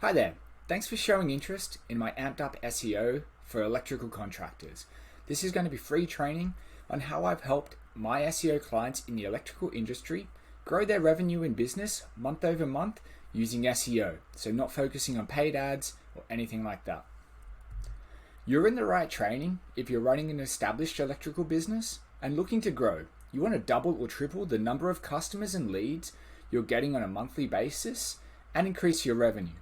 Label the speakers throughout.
Speaker 1: Hi there, thanks for showing interest in my amped up SEO for electrical contractors. This is going to be free training on how I've helped my SEO clients in the electrical industry grow their revenue in business month over month using SEO, so not focusing on paid ads or anything like that. You're in the right training if you're running an established electrical business and looking to grow. You want to double or triple the number of customers and leads you're getting on a monthly basis and increase your revenue.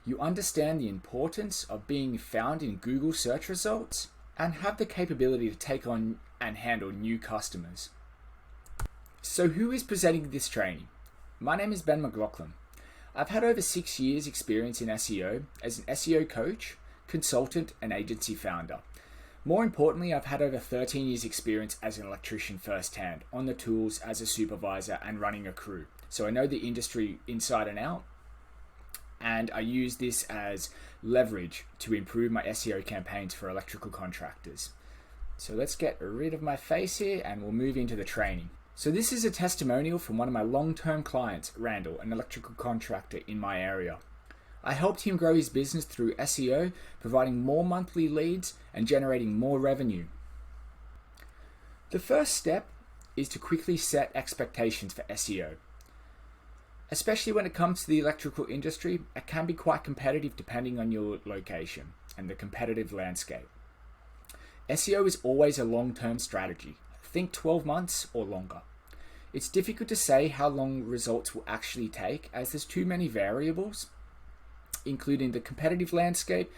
Speaker 1: You understand the importance of being found in Google search results and have the capability to take on and handle new customers. So who is presenting this training? My name is Ben McLaughlin. I've had over 6 years experience in SEO as an SEO coach, consultant and agency founder. More importantly, I've had over 13 years experience as an electrician firsthand, on the tools as a supervisor and running a crew. So I know the industry inside and out, and I use this as leverage to improve my SEO campaigns for electrical contractors. So let's get rid of my face here and we'll move into the training. So this is a testimonial from one of my long-term clients, Randall, an electrical contractor in my area. I helped him grow his business through SEO, providing more monthly leads and generating more revenue. The first step is to quickly set expectations for SEO. Especially when it comes to the electrical industry, it can be quite competitive depending on your location and the competitive landscape. SEO is always a long-term strategy. Think 12 months or longer. It's difficult to say how long results will actually take as there's too many variables, including the competitive landscape,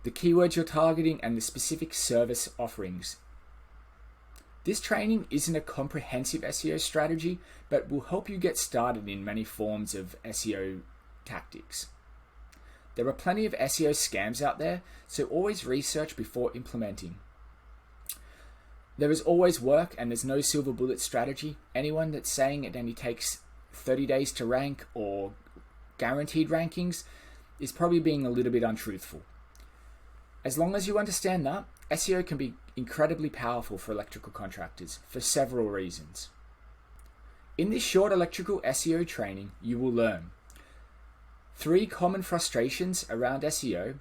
Speaker 1: the keywords you're targeting, and the specific service offerings. This training isn't a comprehensive SEO strategy, but will help you get started in many forms of SEO tactics. There are plenty of SEO scams out there, so always research before implementing. There is always work and there's no silver bullet strategy. Anyone that's saying it only takes 30 days to rank or guaranteed rankings is probably being a little bit untruthful. As long as you understand that, SEO can be incredibly powerful for electrical contractors for several reasons. In this short electrical SEO training, you will learn 3 common frustrations around SEO,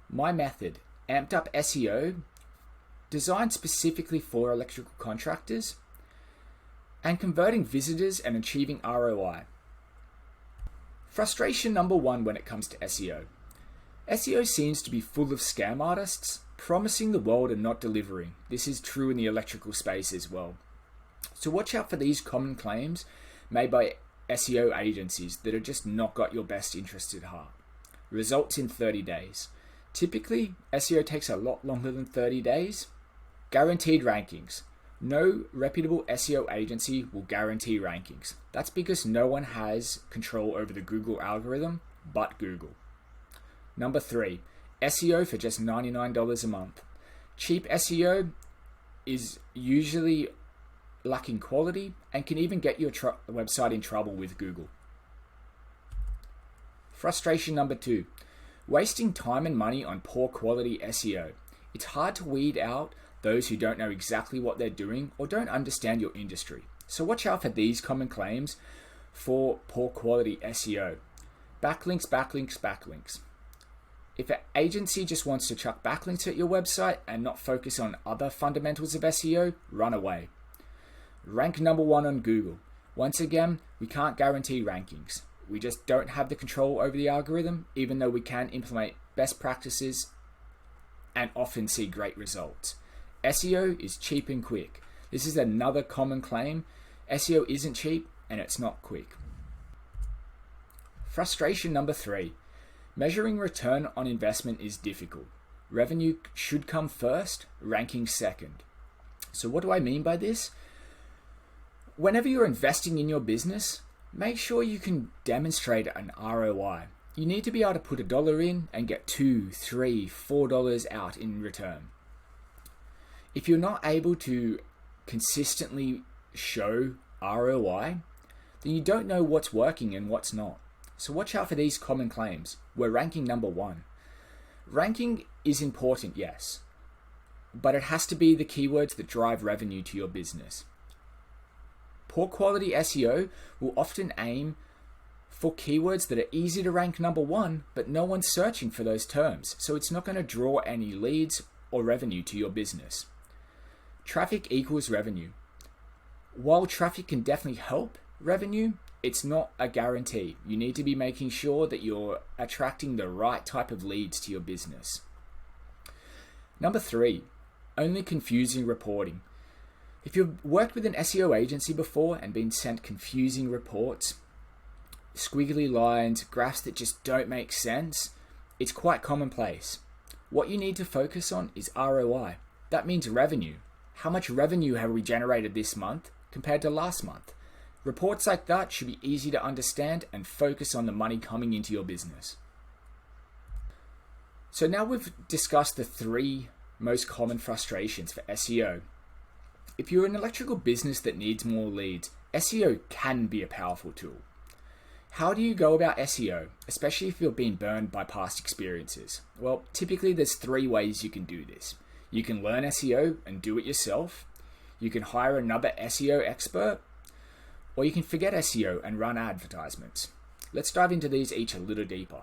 Speaker 1: my method, amped up SEO, designed specifically for electrical contractors, and converting visitors and achieving ROI. Frustration number 1 when it comes to SEO. SEO seems to be full of scam artists promising the world and not delivering. This is true in the electrical space as well. So watch out for these common claims made by SEO agencies that are just not got your best interest at heart. Results in 30 days. Typically, SEO takes a lot longer than 30 days. Guaranteed rankings. No reputable SEO agency will guarantee rankings. That's because no one has control over the Google algorithm but Google. Number 3, SEO for just $99 a month. Cheap SEO is usually lacking quality and can even get your website in trouble with Google. Frustration number 2, wasting time and money on poor quality SEO. It's hard to weed out those who don't know exactly what they're doing or don't understand your industry. So watch out for these common claims for poor quality SEO. Backlinks, backlinks, backlinks. If an agency just wants to chuck backlinks at your website and not focus on other fundamentals of SEO, run away. Rank number 1 on Google. Once again, we can't guarantee rankings. We just don't have the control over the algorithm, even though we can implement best practices and often see great results. SEO is cheap and quick. This is another common claim. SEO isn't cheap and it's not quick. Frustration number 3. Measuring return on investment is difficult. Revenue should come first, ranking second. So what do I mean by this? Whenever you're investing in your business, make sure you can demonstrate an ROI. You need to be able to put $1 in and get $2, $3, $4 out in return. If you're not able to consistently show ROI, then you don't know what's working and what's not. So watch out for these common claims. We're ranking number 1. Ranking is important, yes, but it has to be the keywords that drive revenue to your business. Poor quality SEO will often aim for keywords that are easy to rank number one, but no one's searching for those terms, so it's not going to draw any leads or revenue to your business. Traffic equals revenue. While traffic can definitely help revenue, it's not a guarantee. You need to be making sure that you're attracting the right type of leads to your business. Number 3, only confusing reporting. If you've worked with an SEO agency before and been sent confusing reports, squiggly lines, graphs that just don't make sense, it's quite commonplace. What you need to focus on is ROI. That means revenue. How much revenue have we generated this month compared to last month? Reports like that should be easy to understand and focus on the money coming into your business. So now we've discussed the 3 most common frustrations for SEO. If you're an electrical business that needs more leads, SEO can be a powerful tool. How do you go about SEO, especially if you're being burned by past experiences? Well, typically there's 3 ways you can do this. You can learn SEO and do it yourself. You can hire another SEO expert, or you can forget SEO and run advertisements. Let's dive into these each a little deeper.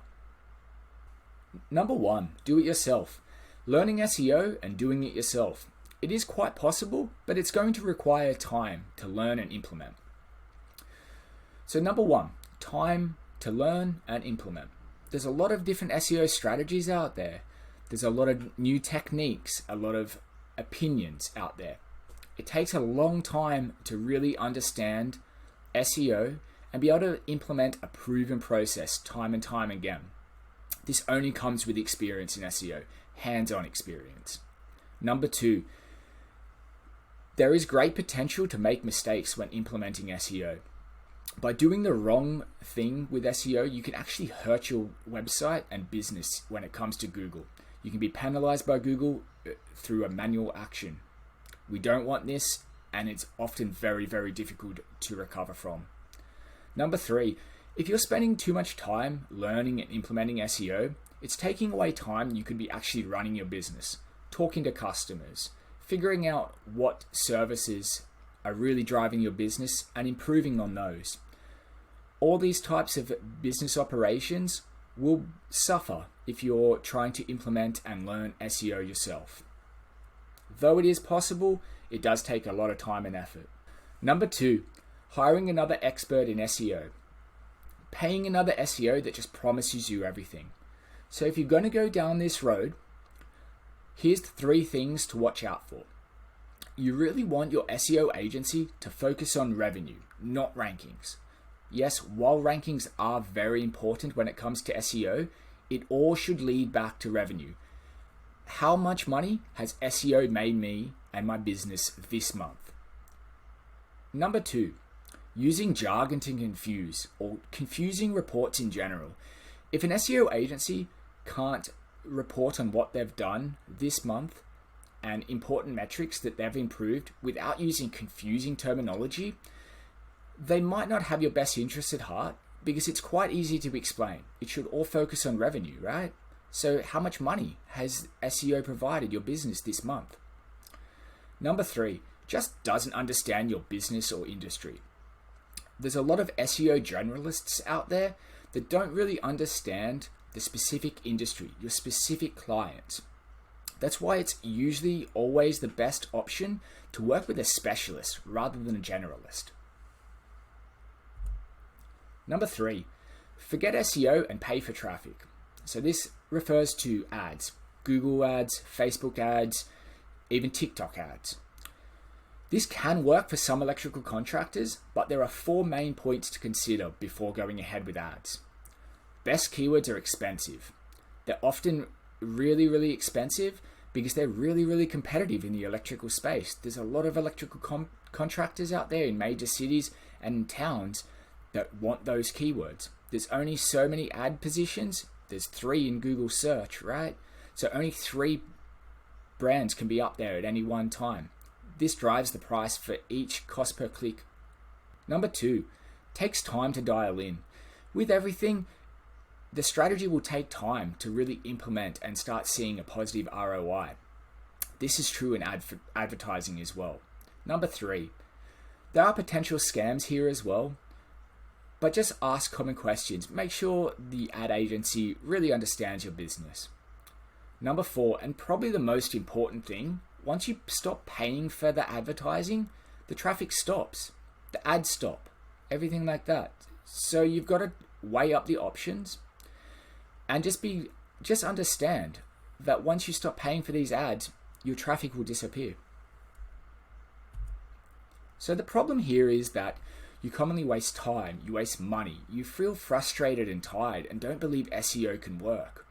Speaker 1: Number 1, do it yourself. Learning SEO and doing it yourself. It is quite possible, but it's going to require time to learn and implement. So number 1, time to learn and implement. There's a lot of different SEO strategies out there. There's a lot of new techniques, a lot of opinions out there. It takes a long time to really understand SEO and be able to implement a proven process time and time again. This only comes with experience in SEO, hands-on experience. Number 2, there is great potential to make mistakes when implementing SEO. By doing the wrong thing with SEO, you can actually hurt your website and business when it comes to Google. You can be penalized by Google through a manual action. We don't want this, and it's often very, very difficult to recover from. Number 3, if you're spending too much time learning and implementing SEO, it's taking away time you could be actually running your business, talking to customers, figuring out what services are really driving your business and improving on those. All these types of business operations will suffer if you're trying to implement and learn SEO yourself. Though it is possible, it does take a lot of time and effort. Number 2, hiring another expert in SEO. Paying another SEO that just promises you everything. So if you're going to go down this road, here's the 3 things to watch out for. You really want your SEO agency to focus on revenue, not rankings. Yes, while rankings are very important when it comes to SEO, it all should lead back to revenue. How much money has SEO made me and my business this month? Number 2, using jargon to confuse or confusing reports in general. If an SEO agency can't report on what they've done this month and important metrics that they've improved without using confusing terminology, they might not have your best interests at heart because it's quite easy to explain. It should all focus on revenue, right? So how much money has SEO provided your business this month? Number 3, just doesn't understand your business or industry. There's a lot of SEO generalists out there that don't really understand the specific industry, your specific clients. That's why it's usually always the best option to work with a specialist rather than a generalist. Number 3, forget SEO and pay for traffic. So this refers to ads, Google ads, Facebook ads, even TikTok ads. This can work for some electrical contractors, but there are 4 main points to consider before going ahead with ads. Best keywords are expensive. They're often really, really expensive because they're really, really competitive in the electrical space. There's a lot of electrical contractors out there in major cities and towns that want those keywords. There's only so many ad positions. There's 3 in Google search, right? So only 3 brands can be up there at any one time. This drives the price for each cost per click. Number 2, takes time to dial in. With everything, the strategy will take time to really implement and start seeing a positive ROI. This is true in advertising as well. Number 3, there are potential scams here as well. but just ask common questions. Make sure the ad agency really understands your business. Number 4, and probably the most important thing, once you stop paying for the advertising, the traffic stops, the ads stop, everything like that. So you've got to weigh up the options and just understand that once you stop paying for these ads, your traffic will disappear. So the problem here is that you commonly waste time, you waste money, you feel frustrated and tired and don't believe SEO can work.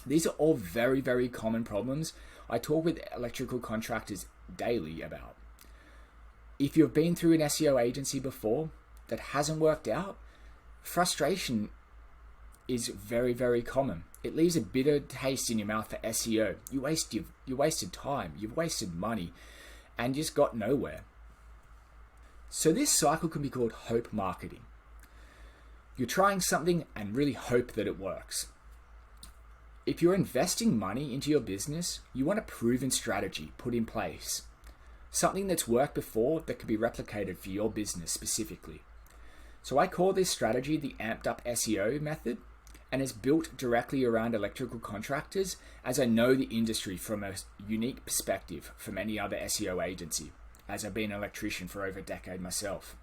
Speaker 1: These are all very, very common problems I talk with electrical contractors daily about. If you've been through an SEO agency before that hasn't worked out, frustration is very, very common. It leaves a bitter taste in your mouth for SEO. You wasted time, you've wasted money, and just got nowhere. So this cycle can be called hope marketing. You're trying something and really hope that it works. If you're investing money into your business, you want a proven strategy put in place. Something that's worked before that can be replicated for your business specifically. So I call this strategy the Up SEO Method, and it's built directly around electrical contractors, as I know the industry from a unique perspective from any other SEO agency, as I've been an electrician for over a decade myself.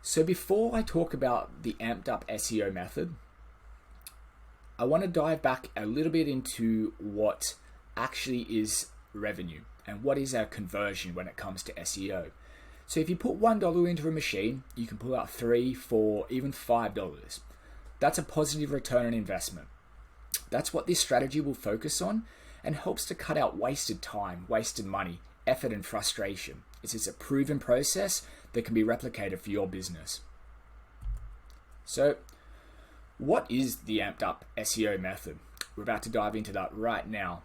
Speaker 1: So before I talk about the Up SEO Method, I want to dive back a little bit into what actually is revenue and what is our conversion when it comes to SEO. So if you put $1 into a machine, you can pull out $3, $4, even $5. That's a positive return on investment. That's what this strategy will focus on and helps to cut out wasted time, wasted money, effort and frustration. It's a proven process that can be replicated for your business. So what is the Up SEO Method? We're about to dive into that right now.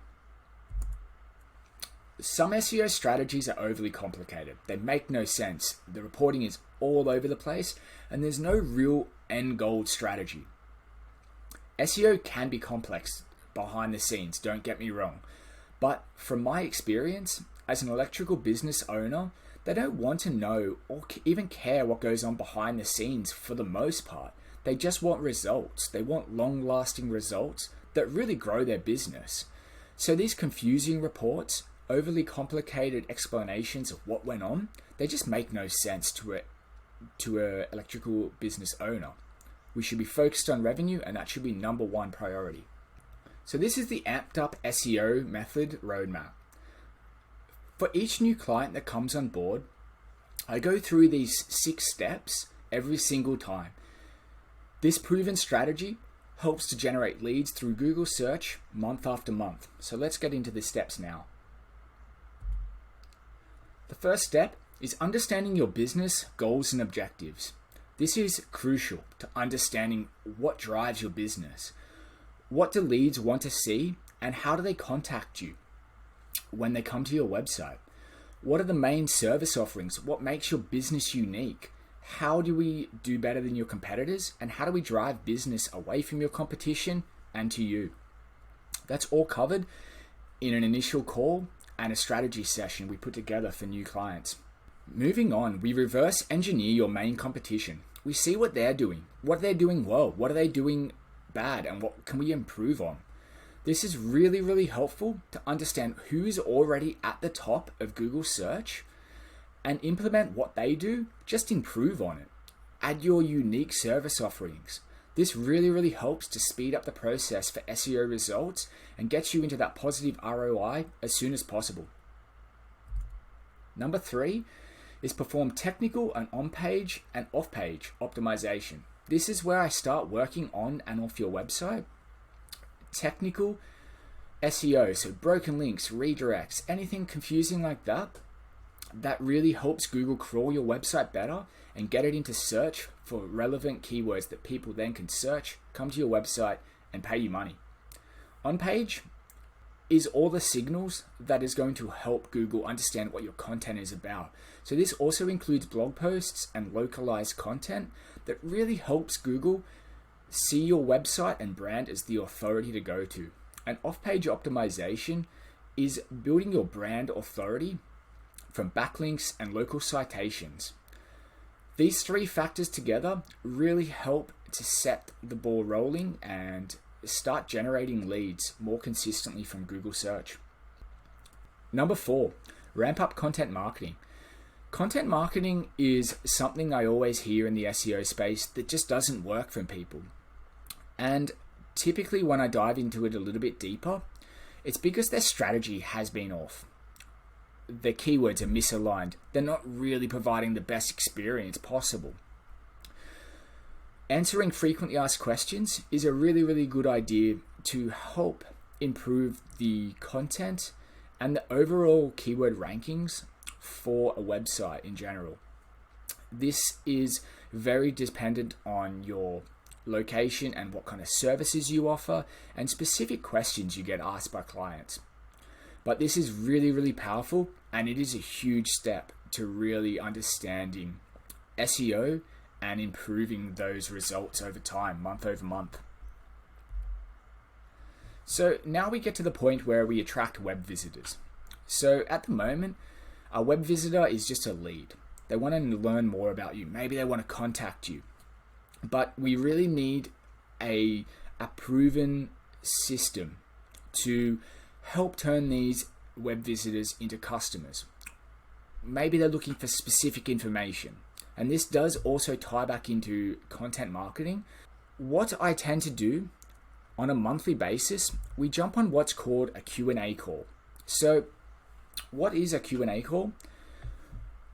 Speaker 1: Some SEO strategies are overly complicated. They make no sense. The reporting is all over the place and there's no real end goal strategy. SEO can be complex behind the scenes, don't get me wrong. But from my experience, as an electrical business owner, they don't want to know or even care what goes on behind the scenes for the most part. They just want results. They want long-lasting results that really grow their business. So these confusing reports, overly complicated explanations of what went on, they just make no sense to an electrical business owner. We should be focused on revenue, and that should be number one priority. So this is the Up SEO Method roadmap. For each new client that comes on board, I go through these 6 steps every single time. This proven strategy helps to generate leads through Google search month after month. So let's get into the steps now. The first step is understanding your business goals and objectives. This is crucial to understanding what drives your business. What do leads want to see and how do they contact you when they come to your website? What are the main service offerings? What makes your business unique? How do we do better than your competitors? And how do we drive business away from your competition and to you? That's all covered in an initial call and a strategy session we put together for new clients. Moving on, we reverse engineer your main competition. We see what they're doing well, what are they doing bad, and what can we improve on. This is really, really helpful to understand who's already at the top of Google search and implement what they do, just improve on it. Add your unique service offerings. This really, really helps to speed up the process for SEO results and gets you into that positive ROI as soon as possible. Number 3 is perform technical and on-page and off-page optimization. This is where I start working on and off your website. Technical SEO, so broken links, redirects, anything confusing like that, that really helps Google crawl your website better and get it into search for relevant keywords that people then can search, come to your website, and pay you money. On page is all the signals that is going to help Google understand what your content is about. So this also includes blog posts and localized content that really helps Google see your website and brand as the authority to go to. And off-page optimization is building your brand authority from backlinks and local citations. These three factors together really help to set the ball rolling and start generating leads more consistently from Google search. Number 4, ramp up content marketing. Content marketing is something I always hear in the SEO space that just doesn't work for people. And typically when I dive into it a little bit deeper, it's because their strategy has been off. Their keywords are misaligned. They're not really providing the best experience possible. Answering frequently asked questions is a really, really good idea to help improve the content and the overall keyword rankings for a website in general. This is very dependent on your location and what kind of services you offer and specific questions you get asked by clients. But this is really, really powerful, and it is a huge step to really understanding SEO and improving those results over time, month over month. So now we get to the point where we attract web visitors. So at the moment, a web visitor is just a lead. They want to learn more about you. Maybe they want to contact you. But we really need a proven system to help turn these web visitors into customers. Maybe they're looking for specific information. And this does also tie back into content marketing. What I tend to do on a monthly basis, we jump on what's called a Q&A call. So what is a Q&A call?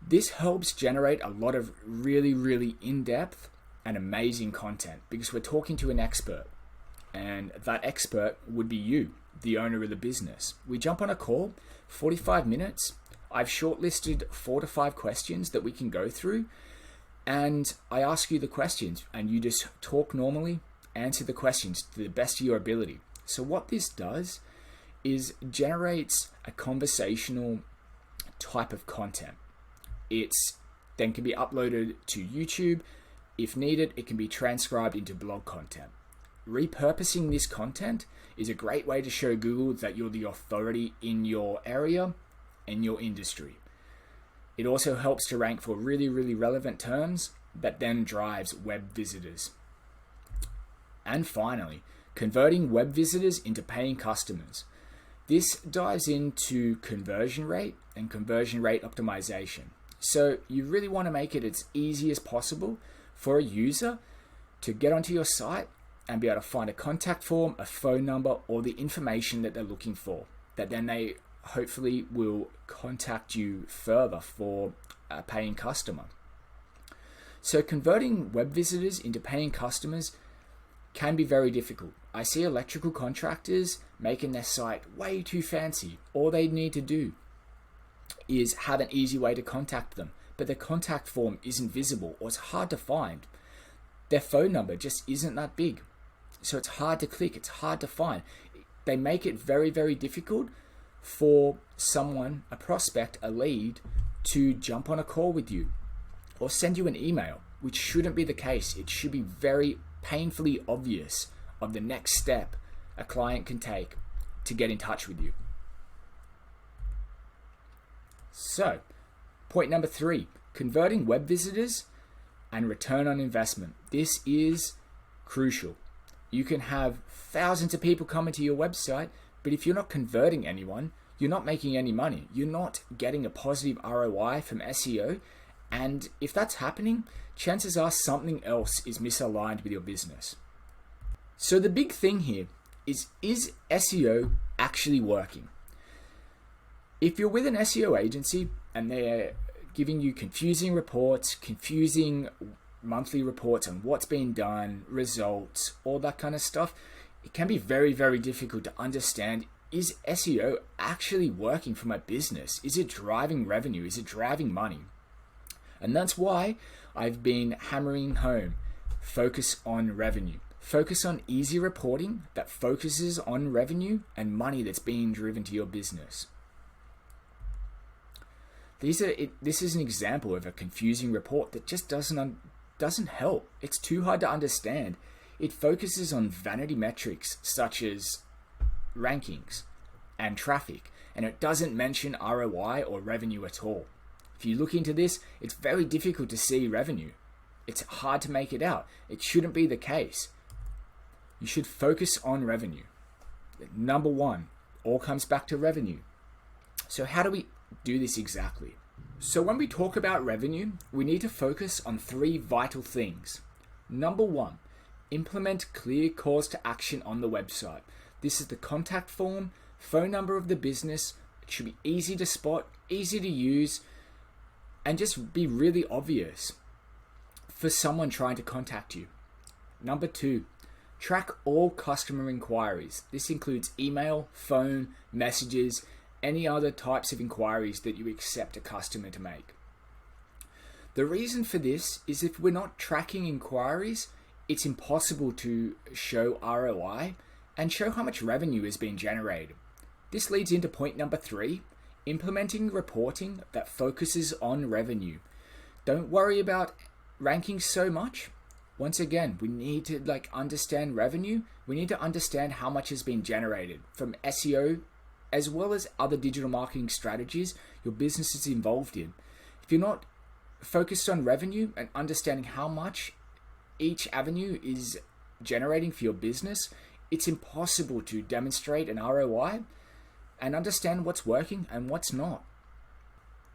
Speaker 1: This helps generate a lot of really, really in-depth and amazing content because we're talking to an expert, and that expert would be you, the owner of the business. We jump on a call, 45 minutes. I've shortlisted 4 to 5 questions that we can go through, and I ask you the questions and you just talk normally, answer the questions to the best of your ability. So what this does is generates a conversational type of content. It's then can be uploaded to YouTube. If needed, it can be transcribed into blog content. Repurposing this content is a great way to show Google that you're the authority in your area and your industry. It also helps to rank for really, really relevant terms that then drives web visitors. And finally, converting web visitors into paying customers. This dives into conversion rate and conversion rate optimization. So you really want to make it as easy as possible for a user to get onto your site and be able to find a contact form, a phone number, or the information that they're looking for, that then they hopefully will contact you further for a paying customer. So converting web visitors into paying customers can be very difficult. I see electrical contractors making their site way too fancy. All they need to do is have an easy way to contact them, but their contact form isn't visible or it's hard to find. Their phone number just isn't that big, so it's hard to click, it's hard to find. They make it very, very difficult for someone, a prospect, a lead, to jump on a call with you or send you an email, which shouldn't be the case. It should be very painfully obvious of the next step a client can take to get in touch with you. So, point number 3, converting web visitors and return on investment. This is crucial. You can have thousands of people coming to your website, but if you're not converting anyone, you're not making any money. You're not getting a positive ROI from SEO. And if that's happening, chances are something else is misaligned with your business. So the big thing here is SEO actually working? If you're with an SEO agency and they're giving you confusing reports, confusing monthly reports on what's been done, results, all that kind of stuff, it can be very, very difficult to understand, is SEO actually working for my business? Is it driving revenue? Is it driving money? And that's why I've been hammering home, focus on revenue. Focus on easy reporting that focuses on revenue and money that's being driven to your business. This is an example of a confusing report that just doesn't help. It's too hard to understand. It focuses on vanity metrics such as rankings and traffic, and it doesn't mention ROI or revenue at all. If you look into this, it's very difficult to see revenue. It's hard to make it out. It shouldn't be the case. You should focus on revenue. Number one, all comes back to revenue. So how do we do this exactly? So when we talk about revenue, we need to focus on three vital things. Number one, implement clear calls to action on the website. This is the contact form, phone number of the business. It should be easy to spot, easy to use, and just be really obvious for someone trying to contact you. Number two, track all customer inquiries. This includes email, phone, messages, any other types of inquiries that you accept a customer to make. The reason for this is if we're not tracking inquiries, it's impossible to show ROI and show how much revenue is being generated. This leads into point number three, implementing reporting that focuses on revenue. Don't worry about ranking so much. Once again, we need to understand revenue. We need to understand how much has been generated from SEO as well as other digital marketing strategies your business is involved in. If you're not focused on revenue and understanding how much each avenue is generating for your business, it's impossible to demonstrate an ROI and understand what's working and what's not.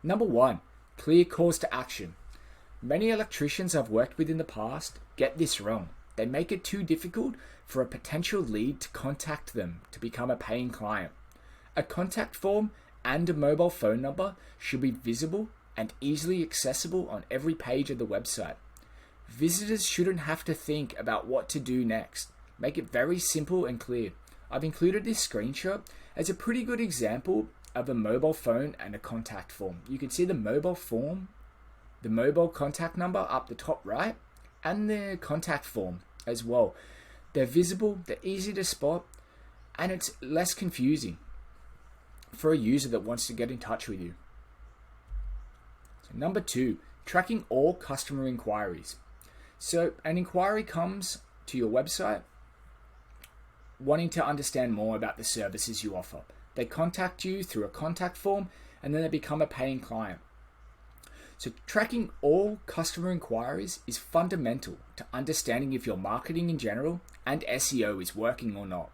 Speaker 1: Number one, clear calls to action. Many electricians I've worked with in the past get this wrong. They make it too difficult for a potential lead to contact them to become a paying client. A contact form and a mobile phone number should be visible and easily accessible on every page of the website. Visitors shouldn't have to think about what to do next. Make it very simple and clear. I've included this screenshot as a pretty good example of a mobile phone and a contact form. You can see the mobile form, the mobile contact number up the top right, and the contact form as well. They're visible, they're easy to spot, and it's less confusing for a user that wants to get in touch with you. So number two, tracking all customer inquiries. So an inquiry comes to your website wanting to understand more about the services you offer. They contact you through a contact form and then they become a paying client. So tracking all customer inquiries is fundamental to understanding if your marketing in general and SEO is working or not.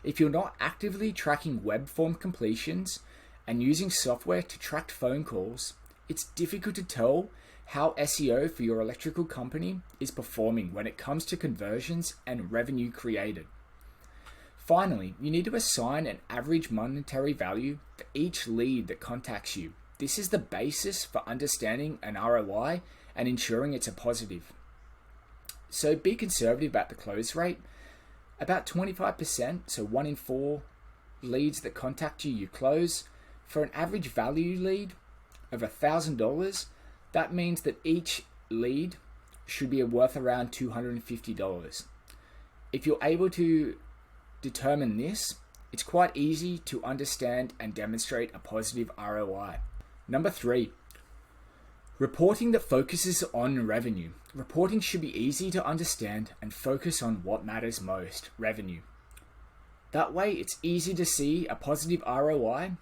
Speaker 1: If you're not actively tracking web form completions and using software to track phone calls, it's difficult to tell how SEO for your electrical company is performing when it comes to conversions and revenue created. Finally, you need to assign an average monetary value for each lead that contacts you. This is the basis for understanding an ROI and ensuring it's a positive. So be conservative about the close rate. About 25%, so 1 in 4 leads that contact you, you close. For an average value lead of $1,000, that means that each lead should be worth around $250. If you're able to determine this, it's quite easy to understand and demonstrate a positive ROI. Number 3, reporting that focuses on revenue. Reporting should be easy to understand and focus on what matters most, revenue. That way, it's easy to see a positive ROI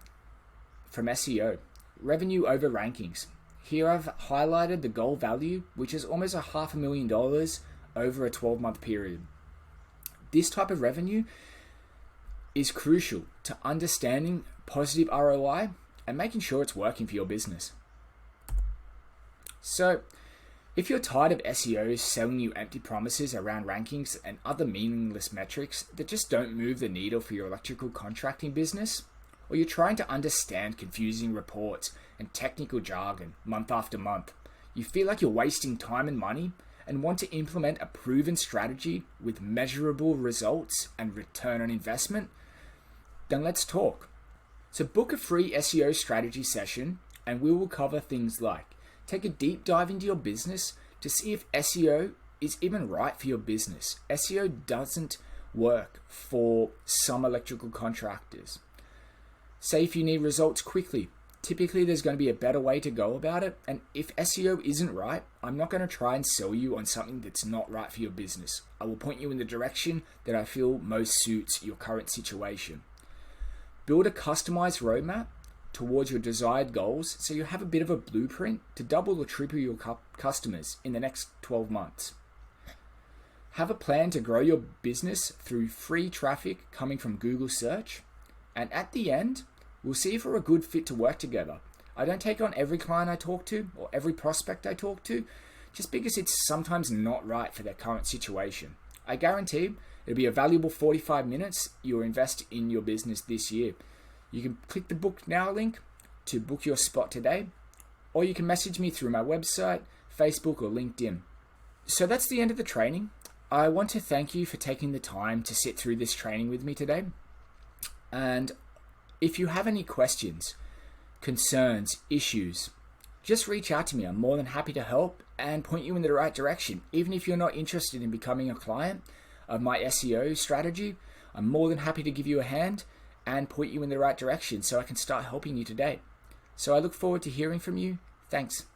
Speaker 1: from SEO. Revenue over rankings. Here I've highlighted the goal value, which is almost $500,000 over a 12-month period. This type of revenue is crucial to understanding positive ROI and making sure it's working for your business. So, if you're tired of SEOs selling you empty promises around rankings and other meaningless metrics that just don't move the needle for your electrical contracting business, or you're trying to understand confusing reports and technical jargon month after month, you feel like you're wasting time and money and want to implement a proven strategy with measurable results and return on investment, then let's talk. So book a free SEO strategy session and we will cover things like take a deep dive into your business to see if SEO is even right for your business. SEO doesn't work for some electrical contractors. Say if you need results quickly, typically there's going to be a better way to go about it. And if SEO isn't right, I'm not going to try and sell you on something that's not right for your business. I will point you in the direction that I feel most suits your current situation. Build a customized roadmap towards your desired goals so you have a bit of a blueprint to double or triple your customers in the next 12 months. Have a plan to grow your business through free traffic coming from Google search. And at the end, we'll see if we're a good fit to work together. I don't take on every client I talk to or every prospect I talk to just because it's sometimes not right for their current situation. I guarantee it'll be a valuable 45 minutes you'll invest in your business this year. You can click the book now link to book your spot today, or you can message me through my website, Facebook, or LinkedIn. So that's the end of the training. I want to thank you for taking the time to sit through this training with me today. And if you have any questions, concerns, issues, just reach out to me. I'm more than happy to help and point you in the right direction. Even if you're not interested in becoming a client of my SEO strategy, I'm more than happy to give you a hand and point you in the right direction so I can start helping you today. So I look forward to hearing from you. Thanks.